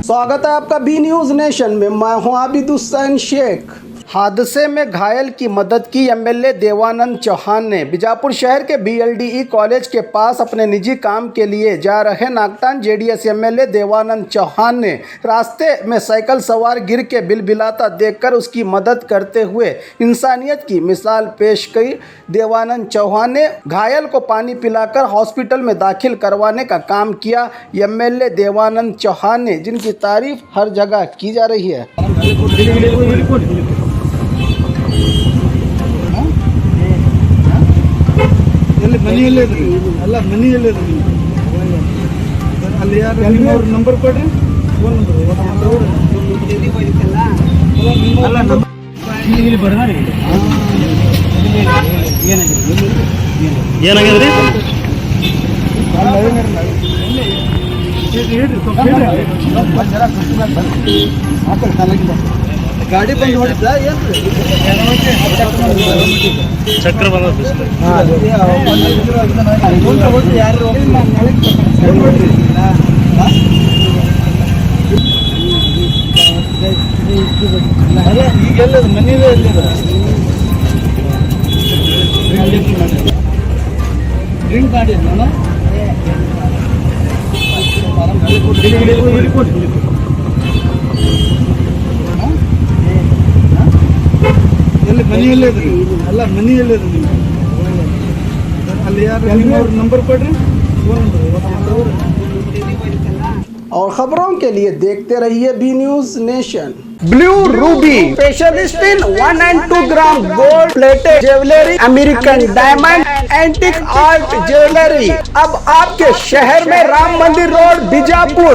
स्वागत है आपका बी न्यूज नेशन में। मैं हूं आबिद हुसैन शेख। हादसे में घायल की मदद की एमएलए देवानंद चौहान ने। बीजापुर शहर के बीएलडीई कॉलेज के पास अपने निजी काम के लिए जा रहे नागटान जेडीएस एमएलए देवानंद चौहान ने रास्ते में साइकिल सवार गिर के बिलबिलाता देखकर उसकी मदद करते हुए इंसानियत की मिसाल पेश की। देवानंद चौहान ने घायल को पानी पिलाकर हॉस्पिटल में दाखिल करवाने का काम किया। एमएलए देवानंद चौहान ने जिनकी तारीफ हर जगह की जा रही है। ಮನೆಯಲ್ಲಿದ್ರಿ ಅಲ್ಲ ಮನೆಯಲ್ಲಿದ್ರಿ ಅಲ್ಲಿ ಯಾರು ಅವ್ರ ನಂಬರ್ ಕೊಡ್ರಿ ಫೋನ್ ನಂಬರ್ ಅಲ್ಲ ಇಲ್ಲಿ ಬರ್ದಾರಿ ಏನಾಗಿದ್ರಿ ಗಾಡಿ ಬಂದು ಹೊಡಿತ ಚಕ್ರ ಬಂದ ಯಾರು ಈಗೆಲ್ಲ ಮನೇಲೆ ಡ್ರಿಂಕ್ ಮಾಡಿ ಎಲ್ಲಿ ಮನೆಯಲ್ಲಿದ್ರಿ ಅಲ್ಲ ಮನೆಯಲ್ಲಿದ್ರಿ ಅಲ್ಲಿ ಯಾರು ಅವ್ರ ನಂಬರ್ ಕೊಡ್ರಿ ಫೋನ್ ನಂಬರ್। और खबरों के लिए देखते रहिए B news nation. Blue ruby specialist in 1 and 2 gram gold plated jewellery, American diamond, antique art jewellery अब आपके शहर में Ram Mandir road Bijapur.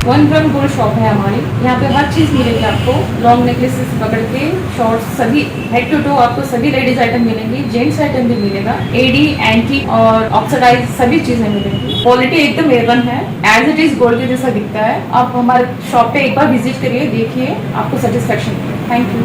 1 gram gold shop है हमारी। यहाँ पे हर चीज मिलेगी आपको। लॉन्ग नेकलेसेस पकड़ के शॉर्ट्स सभी हेड टू टो आपको सभी लेडीज आइटम मिलेंगी। जेंट्स आइटम भी मिलेगा। एडी, एंटी और ऑक्सीडाइज सभी चीजें मिलेंगी। क्वालिटी एकदम A1 है। एज इट इज गोल्ड के जैसा दिखता है। आप हमारे शॉप पे एक बार विजिट करिए, देखिए, आपको सेटिस्फेक्शन। Thank you.